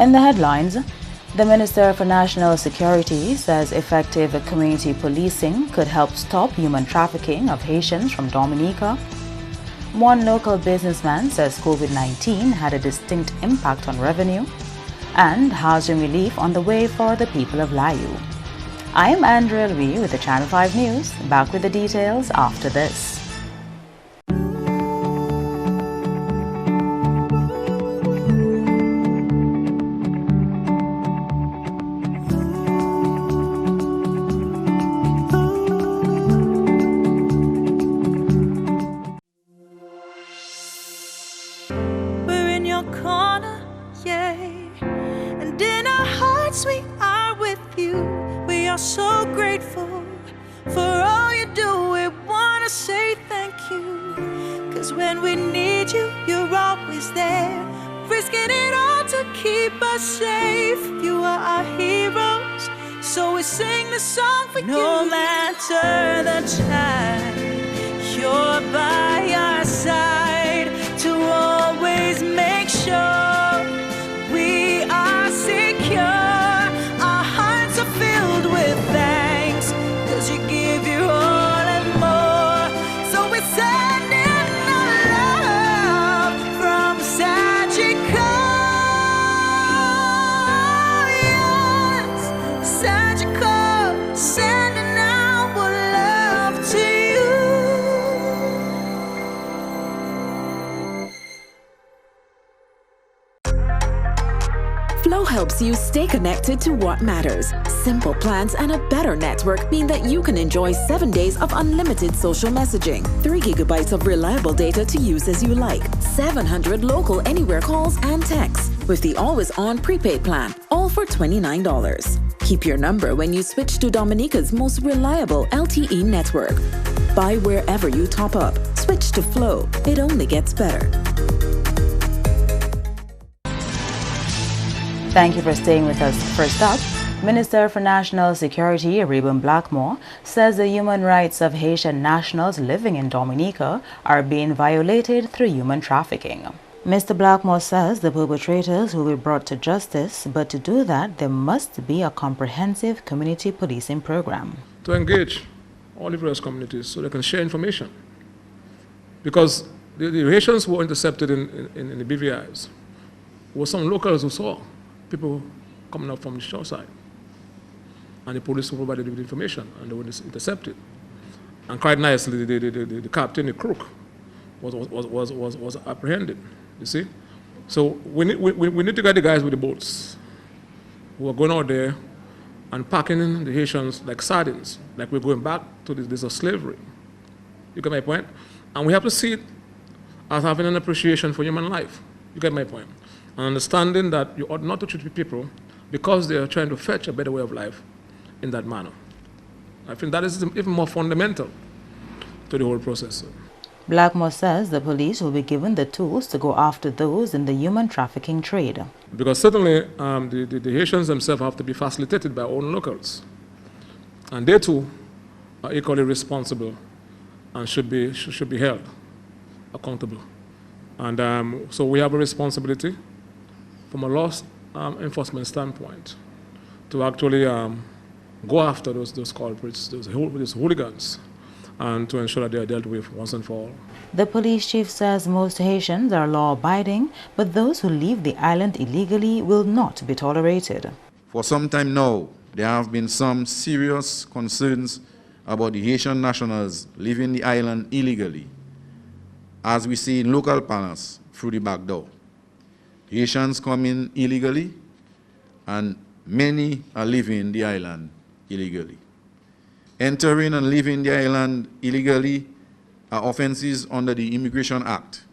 In the headlines, the Minister for National Security says effective community policing could help stop human trafficking of Haitians from Dominica. One local businessman says COVID-19 had a distinct impact on revenue. And housing relief on the way for the people of Liat. I am Andrea Louis with the Channel 5 News. Back with the details after this. We're in your corner, yeah. And in our hearts we are with you. We are so grateful for all you do. We wanna say thank you. Cause when we need you, you're always there. Risking it all to keep us safe. You are our heroes, so we sing the song for you. No matter the time, you're by our side to always make sure we are secure. Our hearts are filled with thanks, cause you give your all and more. So we send in our love from Sagicor. Yes, Sagicor, sending our love to you. Flow helps you stay connected to what matters. Simple plans and a better network mean that you can enjoy 7 days of unlimited social messaging, 3 gigabytes of reliable data to use as you like, 700 local anywhere calls and texts with the always-on prepaid plan, all for $29. Keep your number when you switch to Dominica's most reliable LTE network. Buy wherever you top up. Switch to Flow. It only gets better. Thank you for staying with us. First up, Minister for National Security Reuben Blackmore says the human rights of Haitian nationals living in Dominica are being violated through human trafficking. Mr. Blackmore says the perpetrators will be brought to justice, but to do that, there must be a comprehensive community policing program. To engage all the various communities so they can share information. Because the Haitians who were intercepted in the BVIs were some locals who saw people coming up from the shore side. And the police provided with information, and they were intercepted. And quite nicely, the captain, the crook, was apprehended, you see? So we need to get the guys with the boats who are going out there and packing in the Haitians like sardines, like we're going back to this days of slavery. You get my point? And we have to see it as having an appreciation for human life. You get my point? And understanding that you ought not to treat people because they are trying to fetch a better way of life in that manner. I think that is even more fundamental to the whole process. Blackmore says the police will be given the tools to go after those in the human trafficking trade. Because certainly the Haitians themselves have to be facilitated by our own locals. And they too are equally responsible and should be held accountable. And so we have a responsibility from a law enforcement standpoint to actually go after those culprits, those hooligans, and to ensure that they are dealt with once and for all. The police chief says most Haitians are law-abiding, but those who leave the island illegally will not be tolerated. For some time now, there have been some serious concerns about the Haitian nationals leaving the island illegally, as we see in local panels through the back door. Haitians come in illegally, and many are leaving the island illegally. Entering and leaving the island illegally are offenses under the Immigration Act,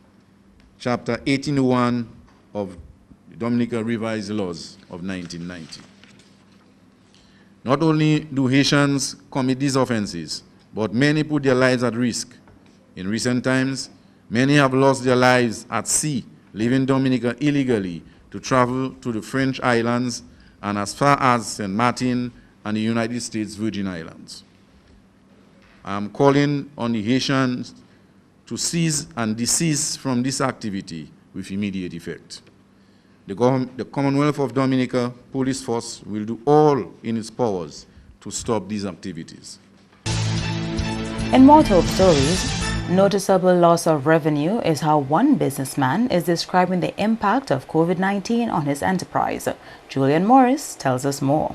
Chapter 1801 of the Dominica Revised Laws of 1990. Not only do Haitians commit these offenses, but many put their lives at risk. In recent times, many have lost their lives at sea, leaving Dominica illegally to travel to the French islands and as far as St. Martin and the United States Virgin Islands. I am calling on the Haitians to cease and desist from this activity with immediate effect. The Commonwealth of Dominica Police Force will do all in its powers to stop these activities. In more top stories, noticeable loss of revenue is how one businessman is describing the impact of COVID-19 on his enterprise. Julian Morris tells us more.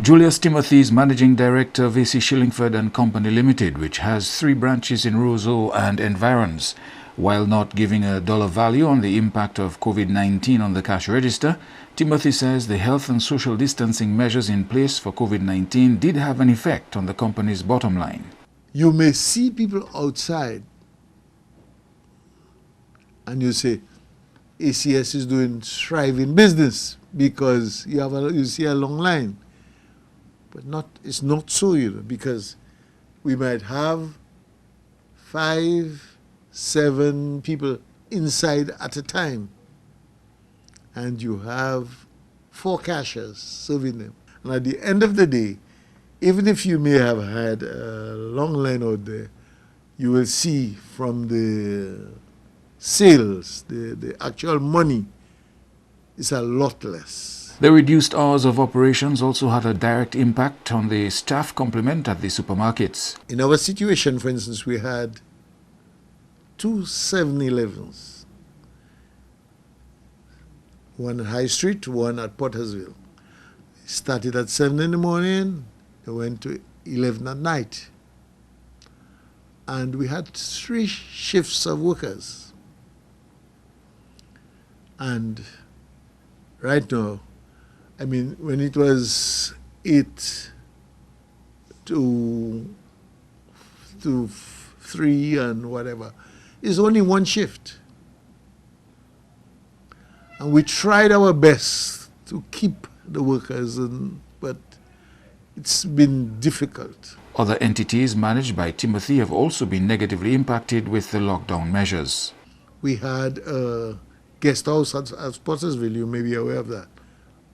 Julius Timothy is Managing Director of AC Shillingford and Company Limited, which has 3 branches in Roseau and environs. While not giving a dollar value on the impact of COVID-19 on the cash register, Timothy says the health and social distancing measures in place for COVID-19 did have an effect on the company's bottom line. You may see people outside and you say, ACS is doing thriving business because you see a long line. But it's not so, because we might have 5, 7 people inside at a time, and you have 4 cashiers serving them. And at the end of the day, even if you may have had a long line out there, you will see from the sales, the actual money is a lot less. The reduced hours of operations also had a direct impact on the staff complement at the supermarkets. In our situation, for instance, we had 2 7-Elevens. One at High Street, one at Pottersville. Started at 7 in the morning, they went to 11 at night. And we had 3 shifts of workers. And right now, I mean, when it was 8 to 3 and whatever, it's only 1 shift. And we tried our best to keep the workers, but it's been difficult. Other entities managed by Timothy have also been negatively impacted with the lockdown measures. We had a guest house at Pottersville, you may be aware of that.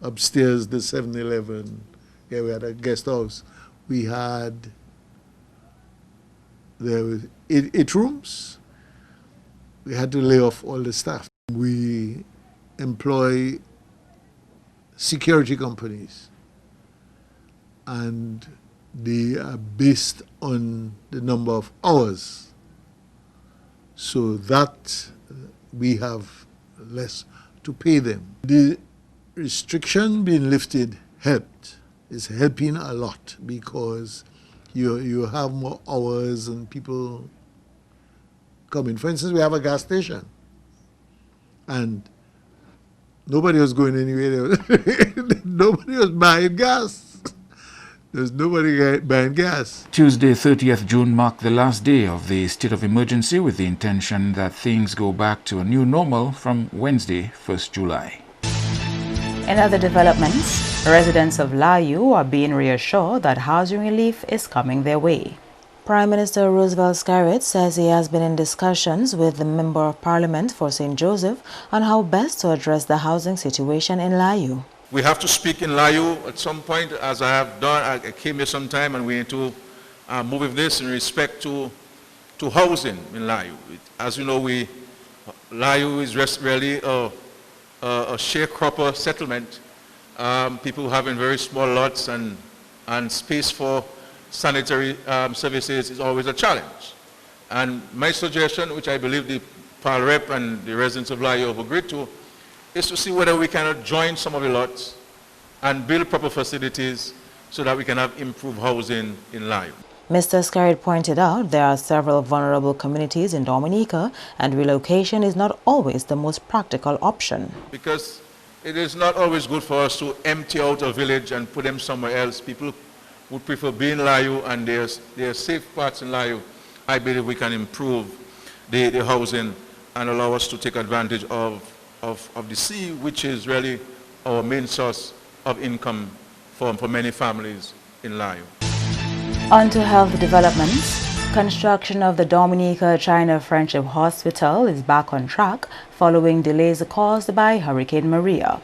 Upstairs, the 7-Eleven, we had a guest house. We had, there were 8 rooms. We had to lay off all the staff. We employ security companies, and they are based on the number of hours. So that we have less to pay them. The restriction being lifted helped. It's helping a lot because you have more hours and people coming. For instance, we have a gas station and nobody was going anywhere. Nobody was buying gas. There's nobody buying gas. Tuesday, 30th June marked the last day of the state of emergency with the intention that things go back to a new normal from Wednesday, 1st July. In other developments, residents of Layu are being reassured that housing relief is coming their way. Prime Minister Roosevelt Skerrit says he has been in discussions with the Member of Parliament for St. Joseph on how best to address the housing situation in Layu. We have to speak in Layu at some point, as I have done. I came here sometime and we need to move with this in respect to housing in Layu. As you know, Layu is really a sharecropper settlement. People having very small lots and space for sanitary services is always a challenge. And my suggestion, which I believe the Pal Rep and the residents of Layu have agreed to, is to see whether we cannot join some of the lots and build proper facilities so that we can have improved housing in Layu. Mr. Skerrit pointed out there are several vulnerable communities in Dominica and relocation is not always the most practical option. Because it is not always good for us to empty out a village and put them somewhere else. People would prefer being in Layu, and there are safe parts in Layu. I believe we can improve the housing and allow us to take advantage of the sea, which is really our main source of income for many families in Layu. On to health developments. Construction of the Dominica-China Friendship Hospital is back on track following delays caused by Hurricane Maria.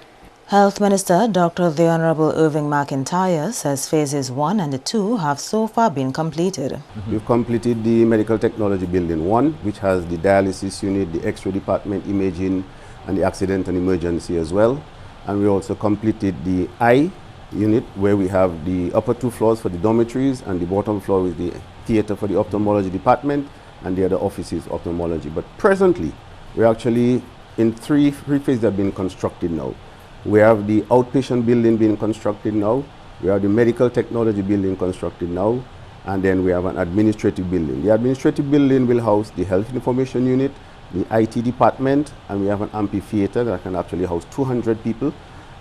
Health Minister Dr. The Honorable Irving McIntyre says phases 1 and 2 have so far been completed. We've completed the Medical Technology Building 1, which has the dialysis unit, the X-ray department, imaging, and the accident and emergency as well. And we also completed the I unit, where we have the upper 2 floors for the dormitories and the bottom floor is the theater for the ophthalmology department and the other office is ophthalmology. But presently, we're actually in three phases that have been constructed now. We have the outpatient building being constructed now, we have the medical technology building constructed now, and then we have an administrative building. The administrative building will house the health information unit, the IT department, and we have an amphitheater that can actually house 200 people.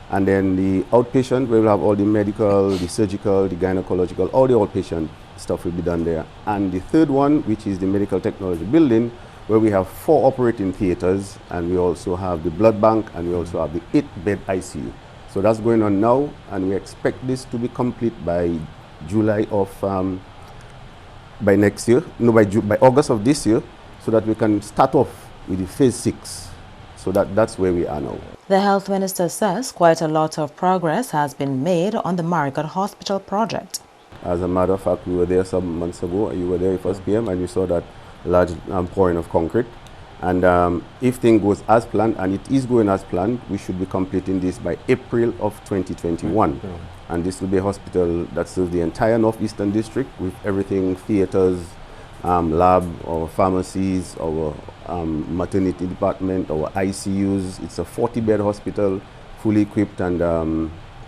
And then the outpatient, we will have all the medical, the surgical, the gynecological, all the outpatient stuff will be done there. And the third one, which is the medical technology building, where we have 4 operating theaters, and we also have the blood bank, and we also have the 8-bed ICU. So that's going on now, and we expect this to be complete by July of, by next year, no, by August of this year, so that we can start off with the phase 6. So that's where we are now. The health minister says quite a lot of progress has been made on the Marigot Hospital project. As a matter of fact, we were there some months ago. You were there at 1 p.m. and you saw that large pouring of concrete. And if things goes as planned, and it is going as planned, we should be completing this by April of 2021. And this will be a hospital that serves the entire northeastern district with everything: theaters, lab, or pharmacies, our maternity department, our ICUs. It's a 40-bed hospital, fully equipped, and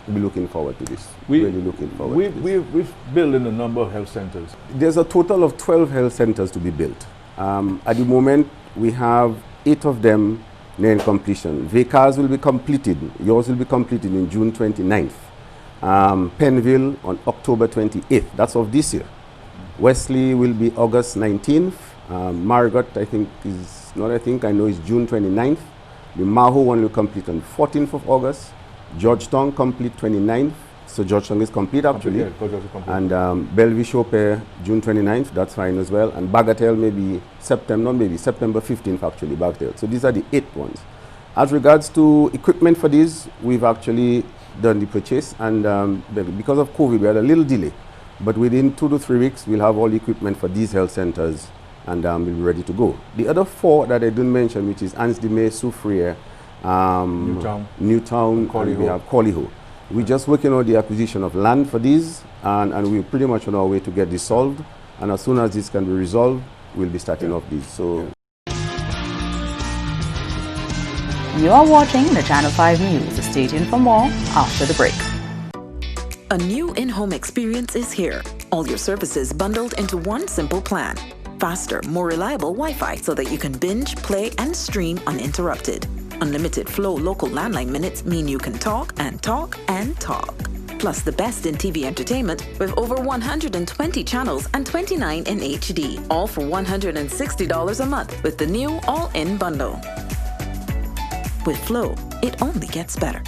we're looking forward to this. Really looking forward to this. We've built in a number of health centers. There's a total of 12 health centers to be built. At the moment, we have 8 of them nearing completion. VCARS will be completed. Yours will be completed in June 29th. Penville on October 28th. That's of this year. Wesley will be August 19th. Marigot, I know is June 29th. The Maho one will complete on 14th of August. Georgetown complete 29th. So Georgetown is complete actually. And Bellevue Chopin, June 29th, that's fine as well. And Bagatelle maybe September 15th actually, Bagatelle. So these are the 8 ones. As regards to equipment for these, we've actually done the purchase, and because of COVID, we had a little delay. But within 2 to 3 weeks, we'll have all the equipment for these health centers, and we'll be ready to go. The other 4 that I didn't mention, which is Ans-de-May, Soufriere, Newtown, and we have Coliho. We're just working on the acquisition of land for these, and we're pretty much on our way to get this solved. And as soon as this can be resolved, we'll be starting off these. So. You are watching the Channel 5 News. Stay tuned for more after the break. A new in-home experience is here. All your services bundled into one simple plan. Faster, more reliable Wi-Fi so that you can binge, play, and stream uninterrupted. Unlimited flow local landline minutes mean you can talk and talk and talk. Plus the best in TV entertainment with over 120 channels and 29 in HD. All for $160 a month with the new all-in bundle. With Flow, it only gets better.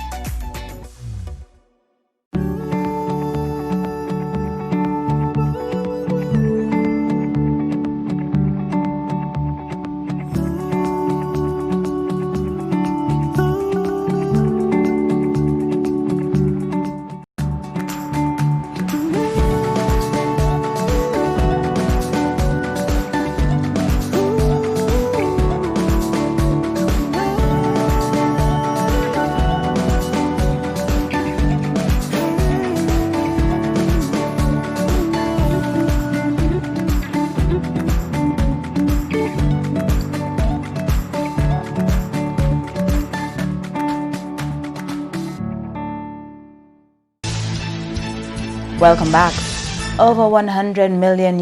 Welcome back. Over $100 million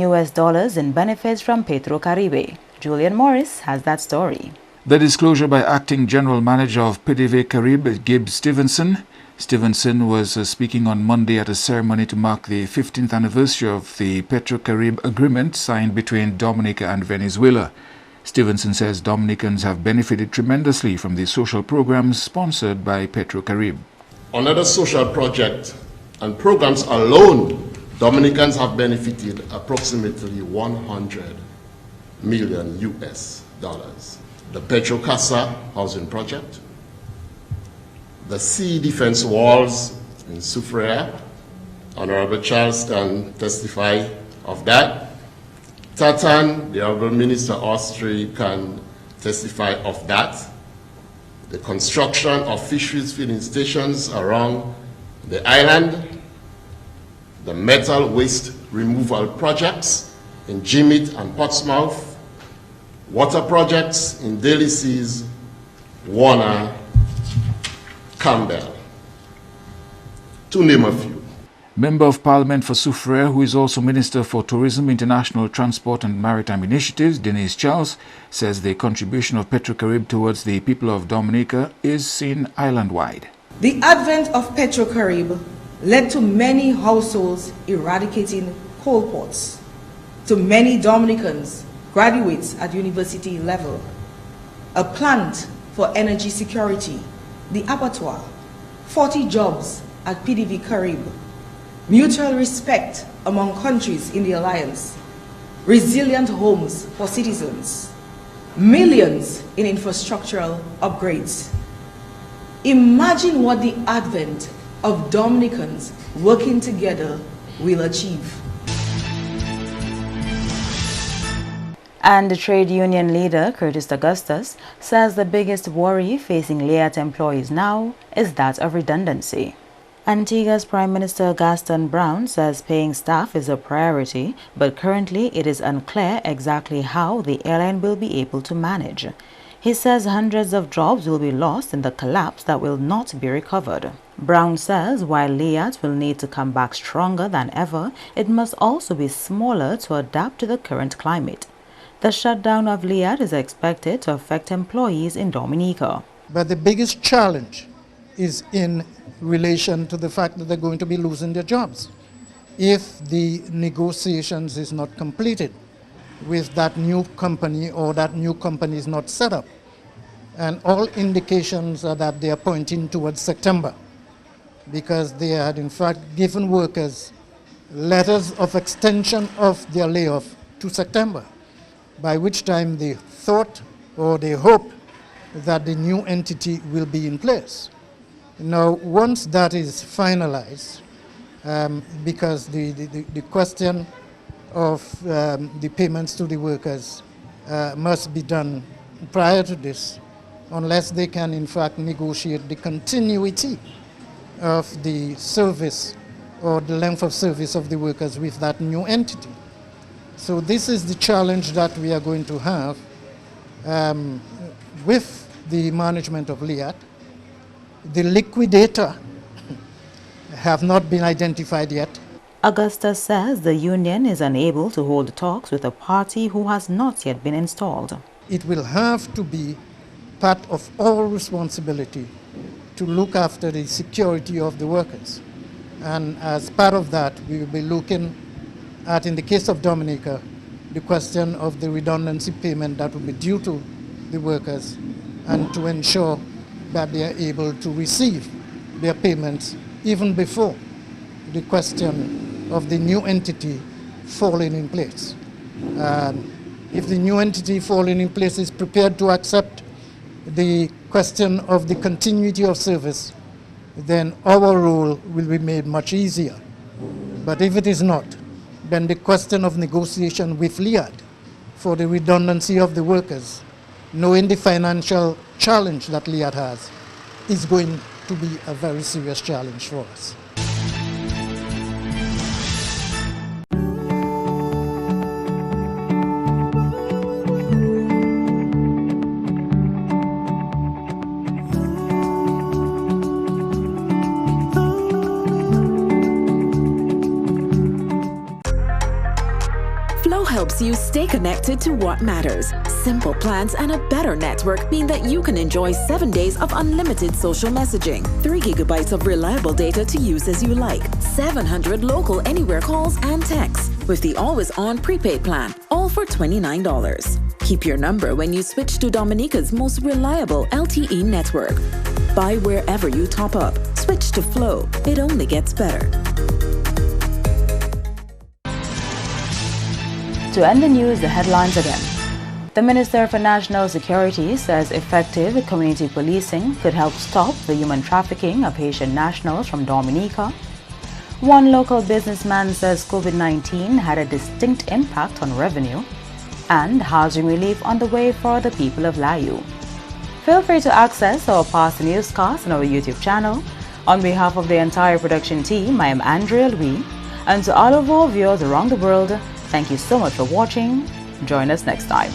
in benefits from Petrocaribe. Julian Morris has that story. The disclosure by Acting General Manager of Petrocaribe, Gibbs Stevenson. Stevenson was speaking on Monday at a ceremony to mark the 15th anniversary of the Petrocaribe agreement signed between Dominica and Venezuela. Stevenson says Dominicans have benefited tremendously from the social programs sponsored by Petrocaribe. Another social project and programs alone, Dominicans have benefited approximately $100 million. The Petrocasa housing project, the sea defense walls in Soufriere, Honorable Charleston testified of that. Tatan, the Honorable Minister Austri, can testify of that. the construction of fisheries feeding stations around the island, the metal waste removal projects in Jimmet and Portsmouth, water projects in Daly Seas, Warner, Campbell, to name a few. Member of Parliament for Soufriere, who is also Minister for Tourism, International Transport and Maritime Initiatives, Denise Charles, says the contribution of Petrocaribe towards the people of Dominica is seen island-wide. The advent of Petrocaribe led to many households eradicating coal ports, to many Dominicans, graduates at university level, a plant for energy security, the abattoir, 40 jobs at PDV Caribe, mutual respect among countries in the alliance, resilient homes for citizens, millions in infrastructural upgrades. Imagine what the advent of Dominicans working together will achieve. And the trade union leader, Curtis Augustus, says the biggest worry facing Liat employees now is that of redundancy. Antigua's Prime Minister Gaston Brown says paying staff is a priority, but currently it is unclear exactly how the airline will be able to manage. He says hundreds of jobs will be lost in the collapse that will not be recovered. Brown says while Liat will need to come back stronger than ever, it must also be smaller to adapt to the current climate. The shutdown of Liat is expected to affect employees in Dominica. But the biggest challenge is in relation to the fact that they're going to be losing their jobs if the negotiations is not completed with that new company, or that new company is not set up. And all indications are that they are pointing towards September, because they had in fact given workers letters of extension of their layoff to September, by which time they thought or they hope that the new entity will be in place. Now, once that is finalized, because the question of the payments to the workers must be done prior to this, unless they can in fact negotiate the continuity of the service or the length of service of the workers with that new entity. So this is the challenge that we are going to have with the management of Liat. The liquidator have not been identified yet. Augustus says the union is unable to hold talks with a party who has not yet been installed. It will have to be part of our responsibility to look after the security of the workers. And as part of that, we will be looking at, in the case of Dominica, the question of the redundancy payment that will be due to the workers, and to ensure that they are able to receive their payments even before the question of the new entity falling in place. If the new entity falling in place is prepared to accept the question of the continuity of service, then our role will be made much easier. But if it is not, then the question of negotiation with Liat for the redundancy of the workers, knowing the financial challenge that Liat has, is going to be a very serious challenge for us. Helps you stay connected to what matters. Simple plans and a better network mean that you can enjoy 7 days of unlimited social messaging, 3 gigabytes of reliable data to use as you like, 700 local anywhere calls and texts with the always-on prepaid plan, all for $29. Keep your number when you switch to Dominica's most reliable LTE network. Buy wherever you top up. Switch to Flow. It only gets better. To end the news, the headlines again. The Minister for National Security says effective community policing could help stop the human trafficking of Haitian nationals from Dominica. One local businessman says COVID-19 had a distinct impact on revenue. And housing relief on the way for the people of Layu. Feel free to access our past newscasts on our YouTube channel. On behalf of the entire production team, I am Andrea Louis, and to all of our viewers around the world, thank you so much for watching. Join us next time.